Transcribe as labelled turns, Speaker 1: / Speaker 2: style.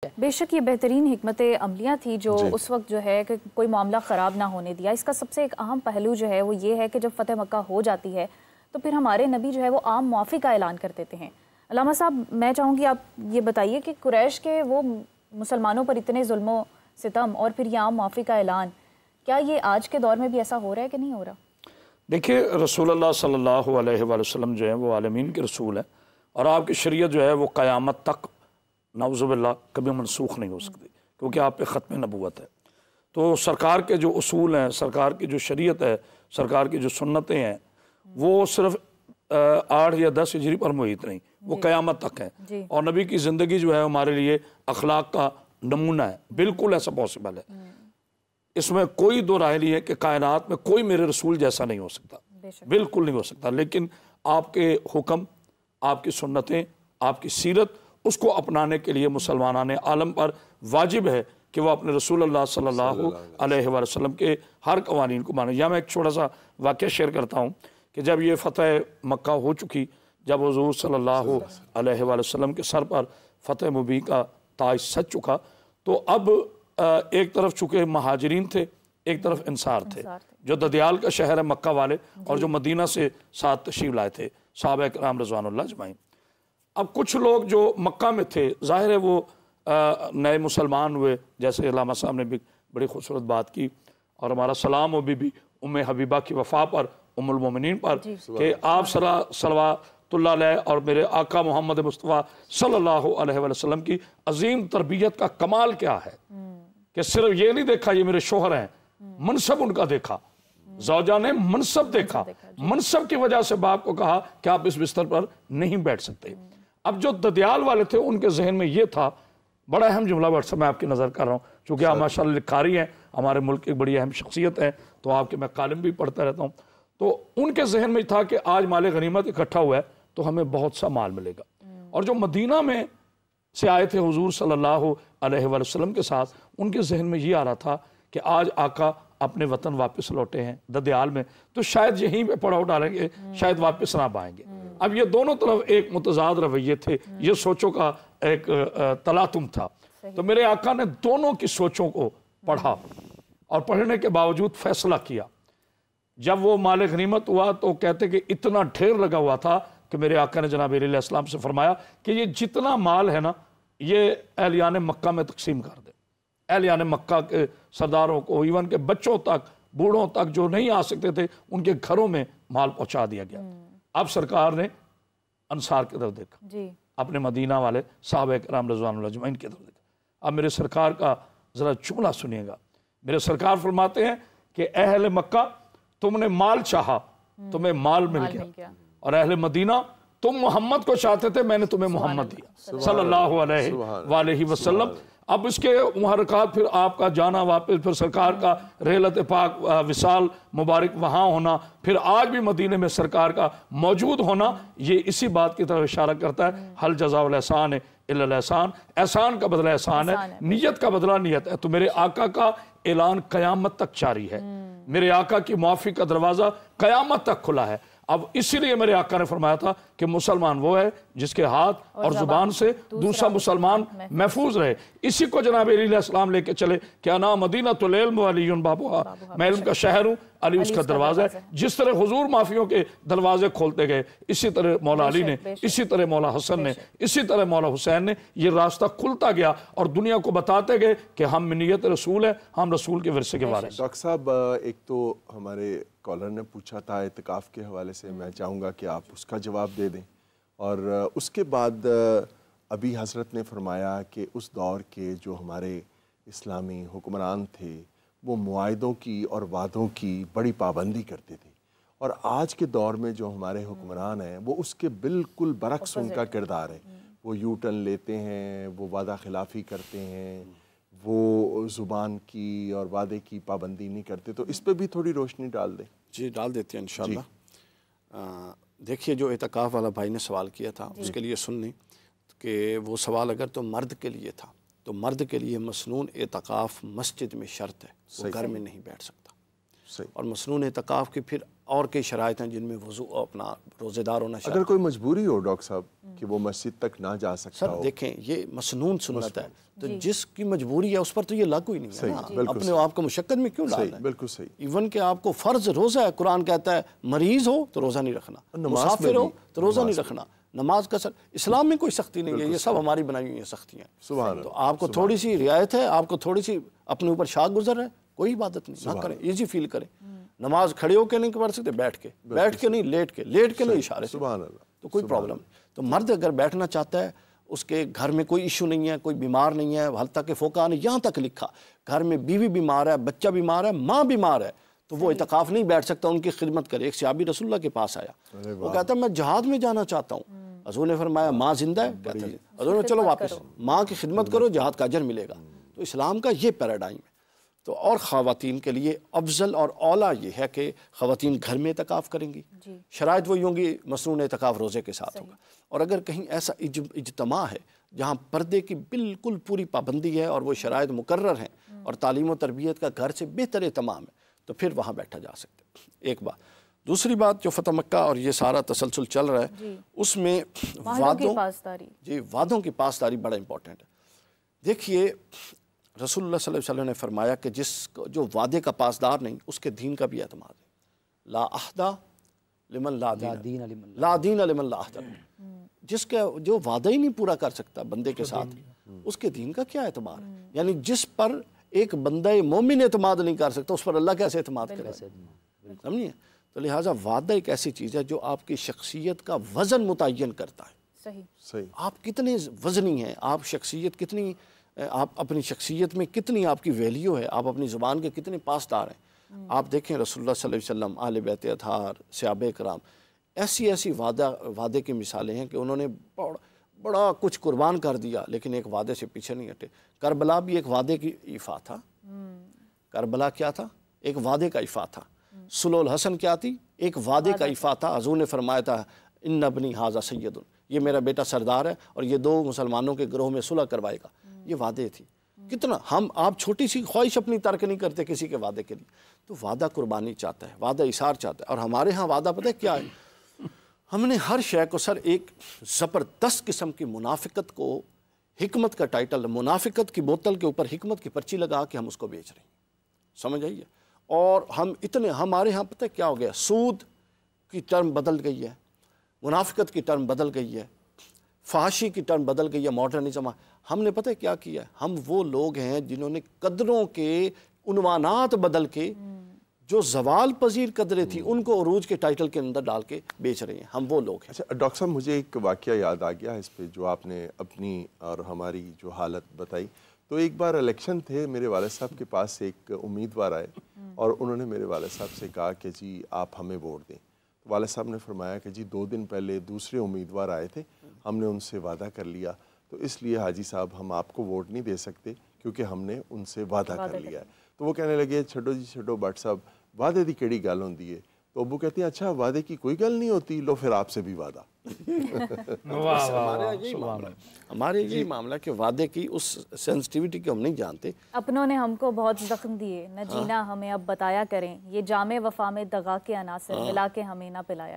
Speaker 1: बेशक ये बेहतरीन हिकमत अमलियाँ थी जो उस वक्त जो है कि कोई मामला ख़राब ना होने दिया। इसका सबसे एक अहम पहलू जो है वो ये है कि जब फ़तह मक्का हो जाती है तो फिर हमारे नबी जो है वो आम मुआफ़ी का ऐलान कर देते हैं। अल्लामा साहब, मैं चाहूँगी आप ये बताइए कि कुरैश के वो मुसलमानों पर इतने जुल्म सितम और फिर ये आम मुआफ़ी का ऐलान, क्या ये आज के दौर में भी ऐसा हो रहा है कि नहीं हो रहा?
Speaker 2: देखिए, रसूलुल्लाह सल्लल्लाहु अलैहि वसल्लम जो है वो आलमीन के रसूल हैं और आपकी शरीयत जो है वो क़यामत तक नाउज़ुबिल्लाह कभी मनसूख नहीं हो सकती, क्योंकि आप पे ख़त्म नबूवत है। तो सरकार के जो उसूल हैं, सरकार की जो शरीयत है, सरकार की जो सुन्नतें हैं, वो सिर्फ 8 या 10 हिजरी पर मुहित नहीं, वो क़यामत तक है। और नबी की ज़िंदगी जो है हमारे लिए अखलाक का नमूना है। बिल्कुल ऐसा पॉसिबल है, इसमें कोई दो राय नहीं है कि कायनात में कोई मेरे रसूल जैसा नहीं हो सकता, बिल्कुल नहीं हो सकता। लेकिन आपके हुक्म, आपकी सुन्नतें, आपकी सीरत, उसको अपनाने के लिए मुसलमानाने आलम पर वाजिब है कि वह अपने रसूलुल्लाह सल्लल्लाहु अलैहि वसल्लम के हर कवानीन को माने। या मैं एक छोटा सा वाक़या शेयर करता हूँ कि जब ये फ़तह मक्का हो चुकी, जब हुज़ूर सल्लल्लाहु अलैहि वसल्लम के सर पर फ़तह मुबीन का ताज सज चुका, तो अब एक तरफ चूँकि महाजरीन थे, एक तरफ इंसार थे, जो ददियाल का शहर है मक्का वाले, और जो मदीना से साथ तशरीफ़ लाए थे सहाबा किराम रज़वानुल्लाह अजमाइन। अब कुछ लोग जो मक्का में थे, ज़ाहिर है वो नए मुसलमान हुए, जैसे अल्लामा साहब ने भी बड़ी खूबसूरत बात की, और हमारा सलाम हो बीबी उम्मे हबीबा की वफ़ा पर, उम्मुल मोमिनीन पर, कि आप सल्लल्लाहु अलैहि और मेरे आका मोहम्मद मुस्तफ़ा सल्लल्लाहु अलैहि वसल्लम की अजीम तरबियत का कमाल क्या है कि सिर्फ ये नहीं देखा ये मेरे शोहर हैं, मनसब उनका देखा, ज़ौजा ने मनसब देखा, मनसब की वजह से बाप को कहा कि आप इस बिस्तर पर नहीं बैठ सकते। अब जो ददियाल वाले थे उनके जहन में ये था, बड़ा अहम जुमला वर्ष मैं आपकी नज़र कर रहा हूँ, चूँकि आप माशाअल्लाह लिखारी हैं, हमारे मुल्क की बड़ी अहम शख्सियत है, तो आपके मैं कालम भी पढ़ता रहता हूँ। तो उनके जहन में था कि आज माल गनीमत इकट्ठा हुआ है तो हमें बहुत सा माल मिलेगा। और जो मदीना में से आए थे हुजूर सल्लल्लाहु अलैहि वसल्लम के साथ, उनके जहन में ये आ रहा था कि आज आका अपने वतन वापस लौटे हैं ददियाल में, तो शायद यहीं पे पड़ाव डालेंगे, शायद वापस ना पाएंगे। अब ये दोनों तरफ एक मुतजाद रवैये थे, ये सोचों का एक तलातुम था। तो मेरे आका ने दोनों की सोचों को पढ़ा और पढ़ने के बावजूद फैसला किया। जब वो माल गनीमत हुआ तो कहते कि इतना ढेर लगा हुआ था कि मेरे आका ने जनाब अलैहिस्सलाम से फरमाया कि ये जितना माल है ना, ये अहलियान मक्का में तकसीम कर दे। अहलियान मक्का के सरदारों को, इवन के बच्चों तक, बूढ़ों तक जो नहीं आ सकते थे, उनके घरों में माल पहुंचा दिया गया। अब सरकार ने अंसार की तरफ देखा, अपने मदीना वाले सहाबा किराम रज़वानुल्लाह अजमईन की तरफ देखा। अब मेरे सरकार का ज़रा जुमला सुनिएगा। मेरे सरकार फरमाते हैं कि अहले मक्का, तुमने माल चाहा, तुम्हें माल मिल गया, और अहले मदीना, तुम मोहम्मद को चाहते थे, मैंने तुम्हें मोहम्मद दिया सल्लल्लाहु अलैहि वसल्लम। अब इसके मुहर्रकात, फिर आपका जाना वापस, फिर सरकार का रहलत पाक विसाल मुबारक वहाँ होना, फिर आज भी मदीने में सरकार का मौजूद होना, ये इसी बात की तरफ इशारा करता है, हल जज़ाउल एहसान इल्लल एहसान, एहसान का बदला एहसान है, नियत का बदला नियत है। तो मेरे आका का ऐलान क़यामत तक जारी है, मेरे आका की मुआफ़ी का दरवाज़ा क़यामत तक खुला है। अब इसीलिए मेरे आका ने फरमाया था कि मुसलमान वो है जिसके हाथ और जुबान से दूसरा मुसलमान महफूज रहे। इसी को जनाब अलैहिस्सलाम लेके चले कि अना मदीनतुल इल्म व अलीयुन बाबुहा, मैं इल्म का शहर हूँ, अली उसका दरवाज़ा है। जिस तरह हुजूर माफियों के दरवाजे खोलते गए, इसी तरह मौला अली ने, इसी तरह मौला हसन ने, इसी तरह मौला हुसैन ने, ये रास्ता खुलता गया और दुनिया को बताते गए कि हम मिन्नियत रसूल है, हम रसूल के विरसे के बारे में।
Speaker 3: डॉक्टर साहब, एक तो हमारे कॉलर ने पूछा था इत्तिकाफ़ के हवाले से, मैं चाहूँगा कि आप उसका जवाब दे दें। और उसके बाद अभी हज़रत ने फरमाया कि उस दौर के जो हमारे इस्लामी हुक्मरान थे वो मुआहदों की और वादों की बड़ी पाबंदी करते थे, और आज के दौर में जो हमारे हुक्मरान हैं वो उसके बिल्कुल बरक्स उनका किरदार है। वो यू टर्न लेते हैं, वो वादा खिलाफ़ी करते हैं, वो ज़ुबान की और वादे की पाबंदी नहीं करते। तो इस पर भी थोड़ी रोशनी डाल दें।
Speaker 4: जी, डाल देते हैं इंशाअल्लाह। देखिए, जो इत्तिकाफ़ वाला भाई ने सवाल किया था, उसके लिए सुन लें कि वो सवाल अगर तो मर्द के लिए था, तो मर्द के लिए मसनून इत्तिकाफ़ मस्जिद में शर्त है, वो घर में नहीं बैठ सकता। اور مسنون اعتکاف کی پھر اور کئی شرائط ہیں جن میں وضو اپنا روزے دار ہونا
Speaker 3: اگر کوئی مجبوری ہو ڈاکٹر صاحب کہ وہ مسجد تک نہ جا سکتا
Speaker 4: سر
Speaker 3: ہو.
Speaker 4: دیکھیں یہ مسنون سنت ہے تو جس کی مجبوری ہے اس پر تو یہ لاگو ہی نہیں ہے نا. اپنے آپ کو مشقت میں کیوں ڈالنا ہے؟
Speaker 3: بالکل صحیح.
Speaker 4: ایون کہ آپ کو فرض روزہ ہے، قرآن کہتا ہے مریض ہو تو روزہ نہیں رکھنا، مسافر ہو تو روزہ نہیں رکھنا، نماز کا سر اسلام میں کوئی سختی نہیں ہے، یہ سب ہماری بنائی ہوئی سختیاں ہیں.
Speaker 3: سبحان
Speaker 4: تو آپ کو تھوڑی سی رعایت ہے، آپ کو تھوڑی سی اپنے اوپر شاق گزر ہے، کوئی عبادت نہیں، نہ کریں، ایزی فیل کریں. نماز کھڑے ہو کے نہیں پڑھ سکتے، بیٹھ کے نہیں، لیٹ کے نہیں، اشارے سے،
Speaker 3: سبحان اللہ.
Speaker 4: تو کوئی پرابلم نہیں. تو مرد اگر بیٹھنا چاہتا ہے، اس کے گھر میں کوئی ایشو نہیں ہے، کوئی بیمار نہیں ہے، حتیٰ کہ فقہاء نے یہاں تک لکھا گھر میں بیوی بیمار ہے، بچہ بیمار ہے، ماں بیمار ہے، تو وہ اعتکاف نہیں بیٹھ سکتا، ان کی خدمت کرے. ایک صحابی رسول اللہ کے پاس آیا، وہ کہتا ہے میں جہاد میں جانا چاہتا ہوں. حضور نے فرمایا ماں زندہ ہے؟ کہتا ہے حضور نے چلو واپس، ماں کی خدمت کرو، جہاد کا اجر ملے گا. تو اسلام کا یہ پیراڈائم ہے. تو اور خواتین کے لیے افضل اور اولیٰ یہ ہے کہ خواتین گھر میں اعتکاف کریں گی. شرائط وہی ہوں گی، مسنون اعتکاف روزے کے ساتھ ہوگا. اور اگر کہیں ایسا اجتماع ہے جہاں پردے کی بالکل پوری پابندی ہے اور وہ شرائط مقرر ہیں اور تعلیم و تربیت کا گھر سے بہتر اہتمام ہے، تو پھر وہاں بیٹھا جا سکتا ہے. ایک بات. دوسری بات جو فتح مکہ اور یہ سارا تسلسل چل رہا ہے اس میں وعدوں کی پاسداری بڑا امپورٹنٹ ہے. دیکھیے رسول اللہ صلی اللہ علیہ وسلم نے فرمایا کہ جو وعدے کا پاسدار نہیں اس کے دین کا بھی اعتماد ہے. لا عہدہ لمن لا دین لا دین لمن لا عہدہ. جس کا جو وعدہ ہی نہیں پورا کر سکتا بندے کے ساتھ، اس کے دین کا کیا اعتبار ہے؟ یعنی جس پر ایک بندہ مومن اعتماد نہیں کر سکتا اس پر اللہ کیسے اعتماد کرے؟ سمجھیے. تو لہٰذا وعدہ ایک ایسی چیز ہے جو آپ کی شخصیت کا وزن متعین کرتا ہے.
Speaker 3: صحیح.
Speaker 4: آپ کتنے وزنی ہیں، آپ شخصیت کتنی، آپ اپنی شخصیت میں کتنی آپ کی ویلیو ہے، آپ اپنی زبان کے کتنے پاسدار ہیں. آپ دیکھیں رسول اللہ صلی اللہ علیہ وسلم، اہل بیت اطہار، صحابہ کرام، ایسی وعدے کی مثالیں ہیں کہ انہوں نے بڑا کچھ قربان کر دیا لیکن ایک وعدے سے پیچھے نہیں ہٹے. کربلا بھی ایک وعدے کی ایفا تھا. کربلا کیا تھا؟ ایک وعدے کا ایفا تھا. صلح الحسن کیا تھی؟ ایک وعدے کا ایفا تھا. حضور نے فرمایا تھا ان ابنی ھذا سید، یہ میرا بیٹا سردار ہے اور یہ 2 مسلمانوں کے گروہ میں صلح کروائے گا. یہ وعدے تھی. کتنا آپ چھوٹی سی خواہش اپنی ترک نہیں کرتے کسی کے وعدے کے لیے. تو وعدہ قربانی چاہتا ہے، وعدہ اثار چاہتا ہے. اور ہمارے ہاں وعدہ پتہ ہے کیا ہے؟ ہم نے ہر شے کو سر ایک زبردست قسم کی منافقت کو، حکمت کا ٹائٹل، منافقت کی بوتل کے اوپر حکمت کی پرچی لگا کے ہم اس کو بیچ رہے ہیں. سمجھ آئیے. اور ہمارے ہاں پتہ کیا ہو گیا؟ سود کی ٹرم بدل گئی ہے، منافقت کی ٹرم بدل گئی ہے، فحاشی کی ٹرم بدل گئی ہے، ماڈرنزم. ہم نے پتہ کیا کیا ہے؟ ہم وہ لوگ ہیں جنہوں نے قدروں کے عنوانات بدل کے جو زوال پذیر قدریں تھیں ان کو عروج کے ٹائٹل کے اندر ڈال کے بیچ رہے ہیں. ہم وہ لوگ ہیں.
Speaker 3: اچھا ڈاکٹر صاحب، مجھے ایک واقعہ یاد آ گیا اس پہ جو آپ نے اپنی اور ہماری جو حالت بتائی. تو ایک بار الیکشن تھے، میرے والد صاحب کے پاس ایک امیدوار آئے اور انہوں نے میرے والد صاحب سے کہا کہ جی آپ ہمیں ووٹ دیں. تو والد صاحب نے فرمایا کہ جی 2 دن پہلے دوسرے امیدوار آئے تھے، ہم نے ان سے وعدہ کر لیا، تو اس لیے حاجی صاحب ہم آپ کو ووٹ نہیں دے سکتے کیونکہ ہم نے ان سے وعدہ کر لیا ہے. تو وہ کہنے لگے چھڈو جی چھڈو بٹ صاحب، وعدے دی کیڑی گل ہوندی ہے؟ تو ابو کہتے ہیں اچھا وعدے کی کوئی گل نہیں ہوتی، لو پھر آپ سے بھی وعدہ.
Speaker 4: ہمارے یہی معاملہ کہ وعدے کی اس سینسٹیوٹی کو ہم نہیں جانتے.
Speaker 1: اپنوں نے ہم کو بہت زخم دیے، نہ جینا ہمیں اب بتایا کریں، یہ جام وفا میں دغا کے عناصر ملا کے ہمیں نہ پلایا.